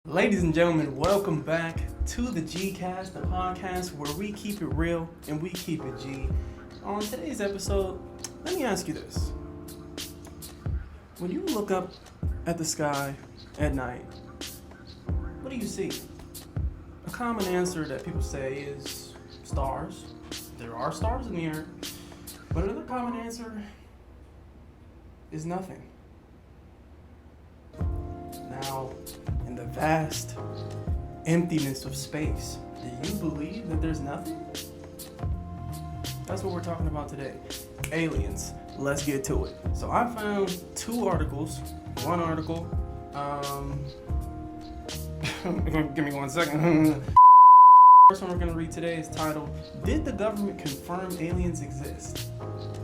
Ladies and gentlemen, welcome back to the G-Cast, the podcast where we keep it real and we keep it G. On today's episode, let me ask you this. When you look up at the sky at night, what do you see? A common answer that people say is stars. There are stars in the air. But another common answer is nothing. Now, in the vast emptiness of space, do you believe that there's nothing? That's what we're talking about today. Aliens. Let's get to it. So I found two articles. One article, give me 1 second. First one we're going to read today is titled, Did the Government Confirm Aliens Exist?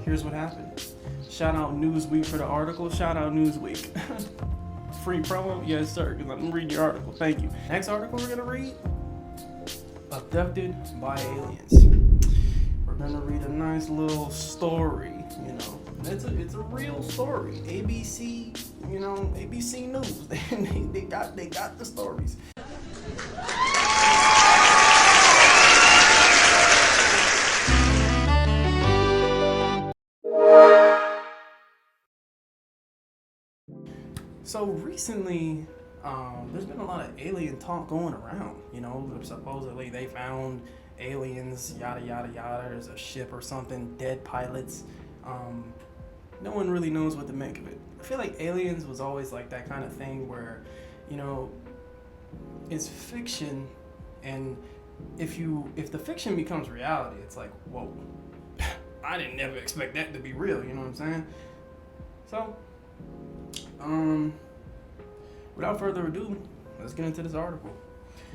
Here's what happened. Shout out Newsweek for the article. Shout out Newsweek. Free promo? Yes, sir, because I'm reading your article. Thank you. Next article we're going to read, Abducted by Aliens. We're going to read a nice little story, It's a real story. ABC, ABC News. they got the stories. So recently, there's been a lot of alien talk going around. Supposedly they found aliens, yada yada yada. There's a ship or something, dead pilots. No one really knows what to make of it. I feel like aliens was always like that kind of thing where, it's fiction, and if the fiction becomes reality, it's like, whoa, I didn't never expect that to be real. You know what I'm saying? So. Without further ado, let's get into this article.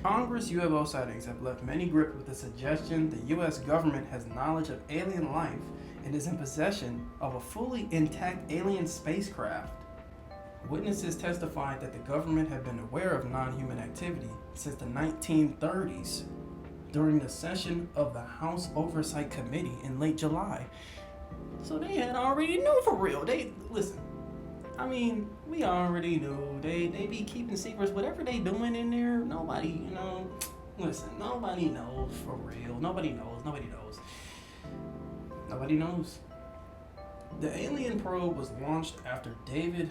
Congress UFO sightings have left many gripped with the suggestion the U.S. government has knowledge of alien life and is in possession of a fully intact alien spacecraft. Witnesses testified that the government had been aware of non-human activity since the 1930s during the session of the House Oversight Committee in late July. So they had already knew for real. We already knew. They be keeping secrets. Whatever they doing in there, nobody, nobody knows for real. Nobody knows. The alien probe was launched after David...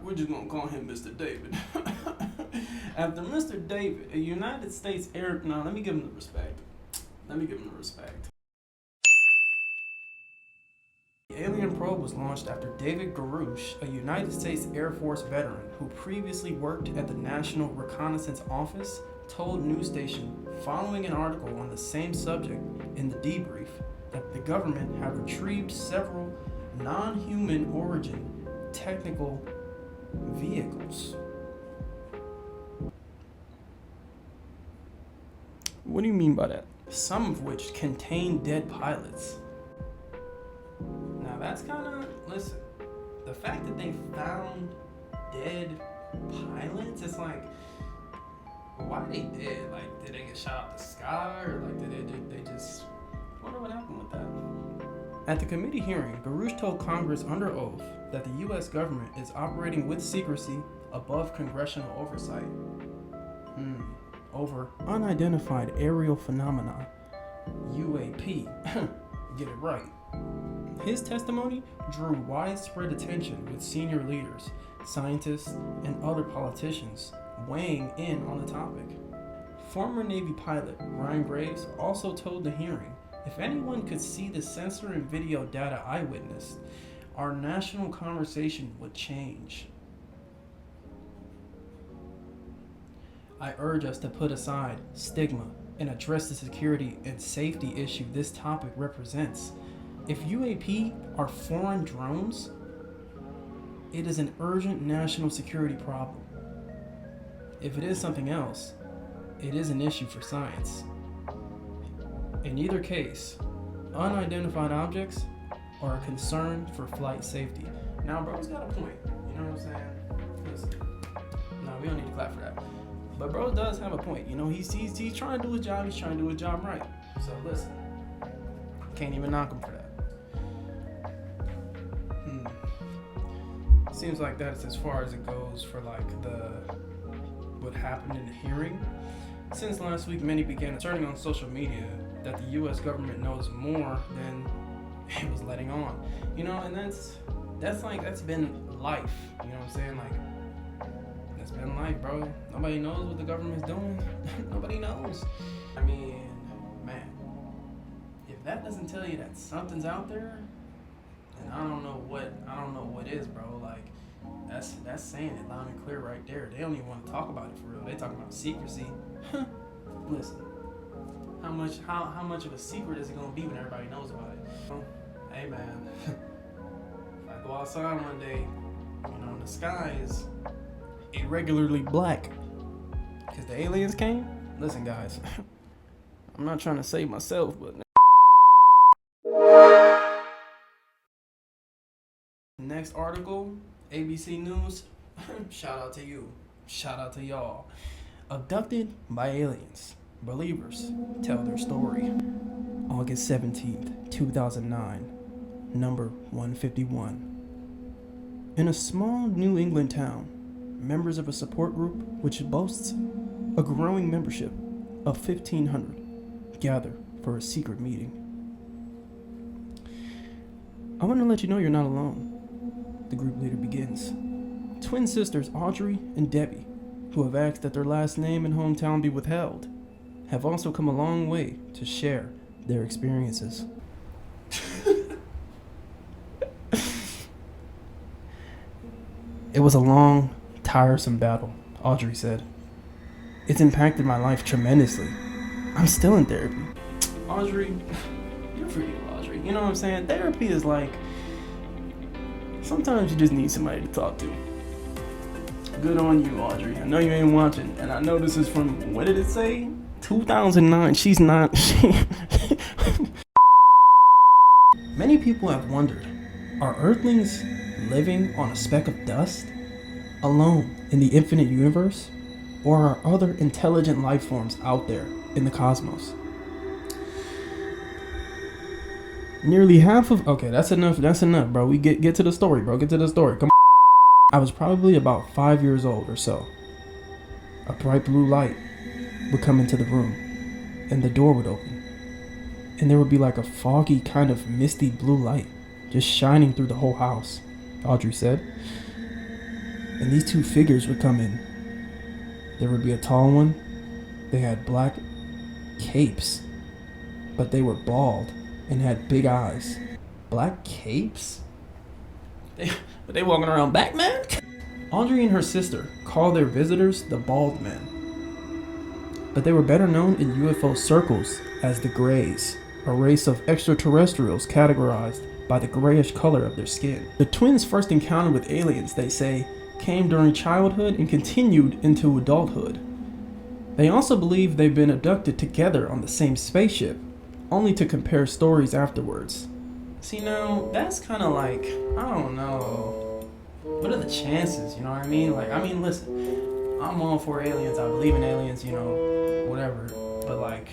We're just gonna call him Mr. David. After Mr. David, a United States Air... No, let me give him the respect. The alien probe was launched after David Garouche, a United States Air Force veteran who previously worked at the National Reconnaissance Office, told news station following an article on the same subject in the debrief that the government had retrieved several non-human origin technical vehicles. What do you mean by that? Some of which contain dead pilots. Now that's listen, the fact that they found dead pilots, it's like, why are they dead? Like, did they get shot out the sky? Or did they just, I wonder what happened with that. At the committee hearing, Garouche told Congress under oath that the U.S. government is operating with secrecy above congressional oversight over unidentified aerial phenomena, UAP. Get it right. His testimony drew widespread attention with senior leaders, scientists, and other politicians weighing in on the topic. Former Navy pilot Ryan Graves also told the hearing, if anyone could see the sensor and video data I witnessed, our national conversation would change. I urge us to put aside stigma and address the security and safety issue this topic represents. If UAP are foreign drones, it is an urgent national security problem. If it is something else, it is an issue for science. In either case, unidentified objects are a concern for flight safety. Now, bro's got a point. You know what I'm saying? Listen, no, we don't need to clap for that. But bro does have a point. You know, he's trying to do his job. He's trying to do his job right. So listen, can't even knock him for that. Seems like that's as far as it goes for like what happened in the hearing. Since last week, many began asserting on social media that the U.S. government knows more than it was letting on. You know, and that's been life. You know what I'm saying? Like, that's been life, bro. Nobody knows what the government's doing. Nobody knows. I mean, man, if that doesn't tell you that something's out there, then I don't know what is, bro. Like, that's saying it loud and clear right there. They don't even want to talk about it for real. They talking about secrecy. Listen, how much of a secret is it gonna be when everybody knows about it? Hey man, if I go outside one day, you know, and the sky is irregularly black because the aliens came. Listen, guys, I'm not trying to save myself, but next article, ABC News. Shout out to you. Shout out to y'all. Abducted by aliens. Believers tell their story. August 17th, 2009. Number 151. In a small New England town, members of a support group which boasts a growing membership of 1,500 gather for a secret meeting. I want to let you know you're not alone. The group leader begins. Twin sisters Audrey and Debbie, who have asked that their last name and hometown be withheld, have also come a long way to share their experiences. It was a long, tiresome battle, Audrey said. It's impacted my life tremendously. I'm still in therapy. Audrey, you're for you, Audrey. You know what I'm saying? Therapy is like, sometimes you just need somebody to talk to. Good on you, Audrey. I know you ain't watching, and I know this is from, what did it say? 2009. She's not. Many people have wondered, are Earthlings living on a speck of dust, alone in the infinite universe, or are other intelligent life forms out there in the cosmos? Nearly half of... Okay, that's enough, bro. We get to the story, bro. Get to the story. Come on. I was probably about 5 years old or so. A bright blue light would come into the room, and the door would open. And there would be like a foggy kind of misty blue light just shining through the whole house, Audrey said. And these two figures would come in. There would be a tall one. They had black capes, but they were bald and had big eyes. Black capes? But they walking around Batman? Audrey and her sister called their visitors the Bald Men. But they were better known in UFO circles as the Greys, a race of extraterrestrials categorized by the grayish color of their skin. The twins' first encounter with aliens, they say, came during childhood and continued into adulthood. They also believe they've been abducted together on the same spaceship, only to compare stories afterwards. See, now, that's kind of like, I don't know, what are the chances, you know what I mean? Like, I mean, listen, I'm all for aliens, I believe in aliens, you know, whatever, but like,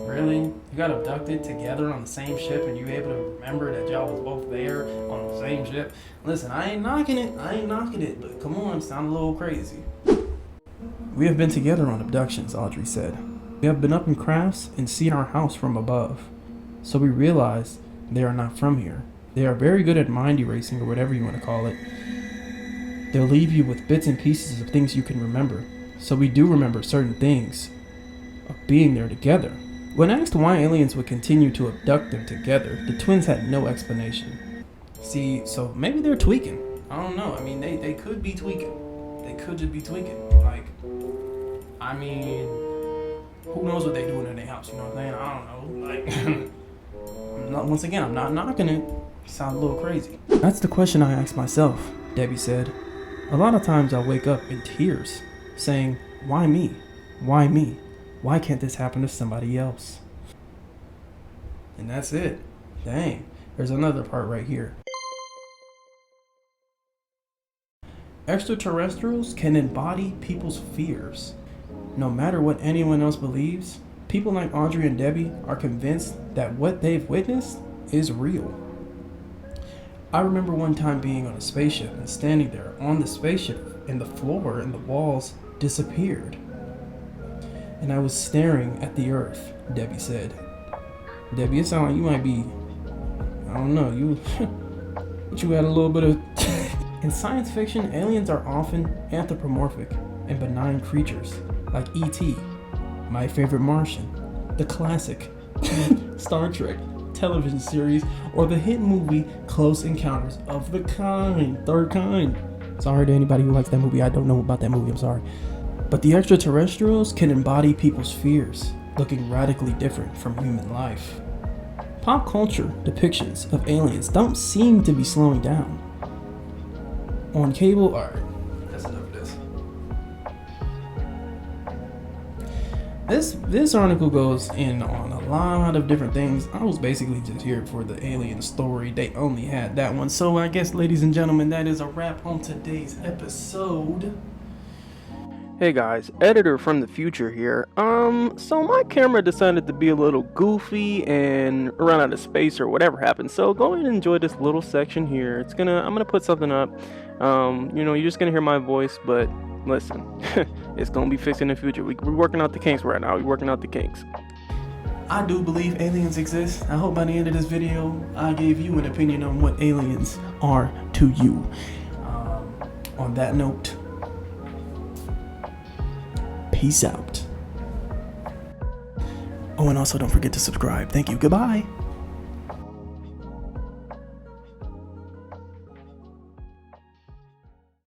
really? You got abducted together on the same ship and you able to remember that y'all was both there on the same ship? Listen, I ain't knocking it, but come on, sound a little crazy. We have been together on abductions, Audrey said. We have been up in crafts and seen our house from above. So we realized they are not from here. They are very good at mind erasing, or whatever you want to call it. They'll leave you with bits and pieces of things you can remember. So we do remember certain things of being there together. When asked why aliens would continue to abduct them together, the twins had no explanation. See, so maybe they're tweaking. I don't know. I mean, they could be tweaking. They could just be tweaking. Like, I mean, who knows what they doing in their house, you know what I'm saying? I don't know. Like, once again, I'm not knocking it. Sounds a little crazy. That's the question I ask myself, Debbie said. A lot of times I wake up in tears, saying, why me? Why me? Why can't this happen to somebody else? And that's it. Dang. There's another part right here. Extraterrestrials can embody people's fears. No matter what anyone else believes, people like Audrey and Debbie are convinced that what they've witnessed is real. I remember one time being on a spaceship and standing there on the spaceship, and the floor and the walls disappeared. And I was staring at the earth, Debbie said. Debbie, it sounds like you might be, I don't know, you had a little bit of... In science fiction, aliens are often anthropomorphic and benign creatures, like E.T., My Favorite Martian, the classic Star Trek television series, or the hit movie Close Encounters of the Third Kind. Sorry to anybody who likes that movie. I don't know about that movie, I'm sorry. But the extraterrestrials can embody people's fears, looking radically different from human life. Pop culture depictions of aliens don't seem to be slowing down. On cable, alright, that's enough of this. This article goes in on a lot of different things. I was basically just here for the alien story. They only had that one. So I guess, ladies and gentlemen, that is a wrap on today's episode. Hey guys, editor from the future here. So my camera decided to be a little goofy and run out of space or whatever happened. So go ahead and enjoy this little section here. I'm gonna put something up. You're just gonna hear my voice, but listen, it's gonna be fixed in the future. We're working out the kinks right now. We're working out the kinks. I do believe aliens exist. I hope by the end of this video, I gave you an opinion on what aliens are to you. On that note, peace out. Oh, and also don't forget to subscribe. Thank you. Goodbye.